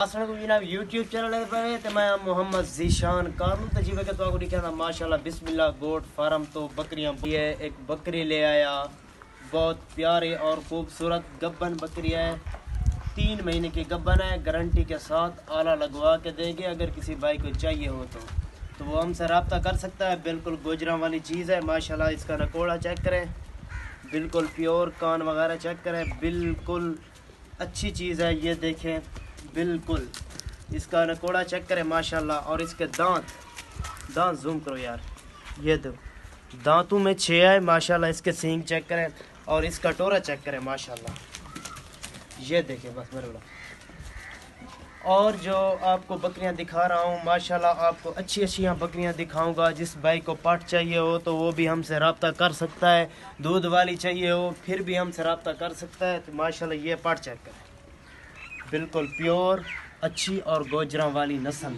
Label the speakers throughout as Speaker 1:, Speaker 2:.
Speaker 1: السلام جناب YouTube channel پہ تو میں محمد ذیشان کاروں تجیبہ کے تو دکھانا ماشاءاللہ بسم اللہ گوٹ فارم تو بکریاں یہ ایک بکری لے آیا بہت پیاری اور خوبصورت گبن بکری ہے 3 مہینے کی گبن ہے گارنٹی کے ساتھ آلہ لگوا کے دیں گے اگر کسی بھائی کو چاہیے ہو تو وہ ہم سے رابطہ کر سکتا ہے بالکل گوجراں والی چیز ہے ماشاءاللہ اس کا نکوڑا چیک کریں بالکل پیور کان وغیرہ چیک کریں بالکل اچھی چیز ہے یہ دیکھیں بالکل اس کا نکوڑا چیک کریں ماشاءاللہ اور اس کے دانت زوم کرو یار یہ دو دانتوں میں 6 ہے ماشاءاللہ اس کے سینگ چیک کریں اور اس کا ٹورا چیک کریں ماشاءاللہ یہ دیکھیں بس میرے بڑا اور جو آپ کو بکریاں دکھا رہا ہوں ماشاءاللہ آپ کو اچھی بکریاں دکھاؤں گا جس بھائی کو پٹ چاہیے ہو تو وہ بھی ہم سے رابطہ کر سکتا ہے دودھ والی چاہیے ہو پھر بھی ہم سے رابطہ کر سکتا ہے تو ماشاءاللہ یہ پٹ چیک کریں بالکل پیور اچھی اور گوجراں والی نسل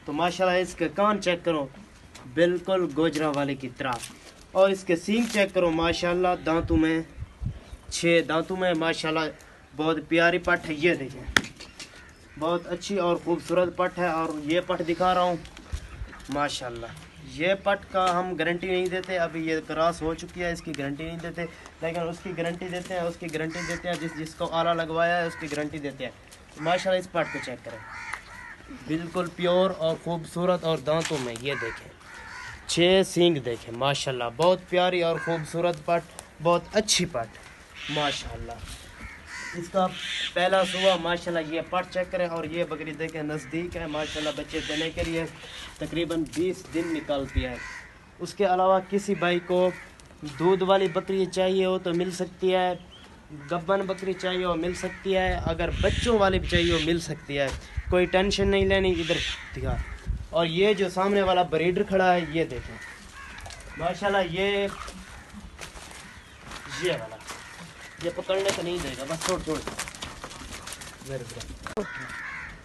Speaker 1: تو ماشاءاللہ اس کے کان چیک کرو بالکل گوجراں والے کی طرح اور اس کے سینگ چیک کرو ماشاءاللہ دانتوں میں 6 دانتوں میں ماشاءاللہ بہت پیاری پٹ ہے یہ دیکھیں بہت اچھی اور خوبصورت پٹ ہے اور یہ پٹ دکھا رہا ہوں ماشاءاللہ یہ پٹ کا ہم گارنٹی نہیں دیتے ابھی یہ کراس ہو چکی ہے اس کی گارنٹی نہیں دیتے لیکن اس کی گارنٹی دیتے ہیں جس کو آلہ لگوایا ہے اس کی گارنٹی دیتے ہیں ماشاءاللہ اس پٹ کو چیک کریں بالکل پیور اور خوبصورت اور دانتوں میں یہ دیکھیں 6 سینگ دیکھیں ماشاءاللہ بہت پیاری اور خوبصورت پٹ بہت اچھی پٹ ماشاءاللہ اس کا پہلا صبح ماشاءاللہ یہ پٹ چیک کریں اور یہ بکری دیکھیں نزدیک ہے ماشاءاللہ بچے دینے کے لیے تقریباً 20 دن نکالتی ہے اس کے علاوہ کسی بھائی کو دودھ والی بکری چاہیے ہو تو مل سکتی ہے گبن بکری چاہیے ہو مل سکتی ہے اگر بچوں والی بھی چاہیے ہو مل سکتی ہے کوئی ٹینشن نہیں لینی ادھر دکھا اور یہ جو سامنے والا بریڈر کھڑا ہے یہ دیکھیں ماشاءاللہ یہ والا یہ پکڑنے تو نہیں دے گا بس چھوڑ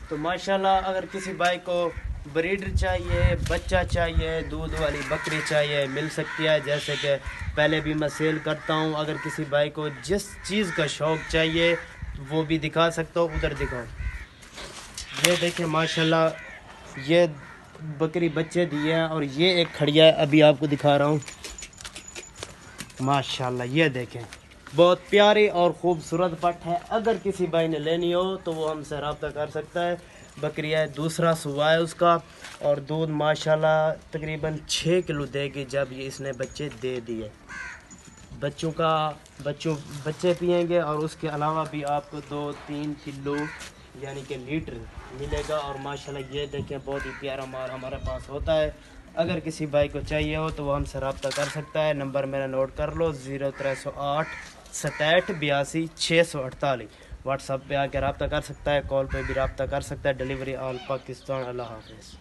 Speaker 1: تو ماشاءاللہ اگر کسی بھائی کو بریڈر چاہیے بچہ چاہیے دودھ والی بکری چاہیے مل سکتی ہے جیسے کہ پہلے بھی میں سیل کرتا ہوں اگر کسی بھائی کو جس چیز کا شوق چاہیے وہ بھی دکھا سکتا ہوں ادھر دکھاؤں یہ دیکھیں ماشاءاللہ یہ بکری بچے دیے ہیں اور یہ ایک کھڑیا ہے ابھی آپ کو دکھا رہا ہوں ماشاءاللہ یہ دیکھیں بہت پیاری اور خوبصورت پٹ ہے اگر کسی بھائی نے لینی ہو تو وہ ہم سے رابطہ کر سکتا ہے بکری ہے دوسرا صبح ہے اس کا اور دودھ ماشاءاللہ تقریباً 6 کلو دے گی جب یہ اس نے بچے دے دیے بچے پئیں گے اور اس کے علاوہ بھی آپ کو 2-3 کلو یعنی کہ لیٹر ملے گا اور ماشاءاللہ یہ دیکھیں بہت ہی پیارا مال ہمارے پاس ہوتا ہے اگر کسی بھائی کو چاہیے ہو تو وہ ہم سے رابطہ کر سکتا ہے نمبر میرا نوٹ کر لو 0308 67 82 648 واٹس ایپ پہ آ کے رابطہ کر سکتا ہے کال پہ بھی رابطہ کر سکتا ہے ڈیلیوری آل پاکستان اللہ حافظ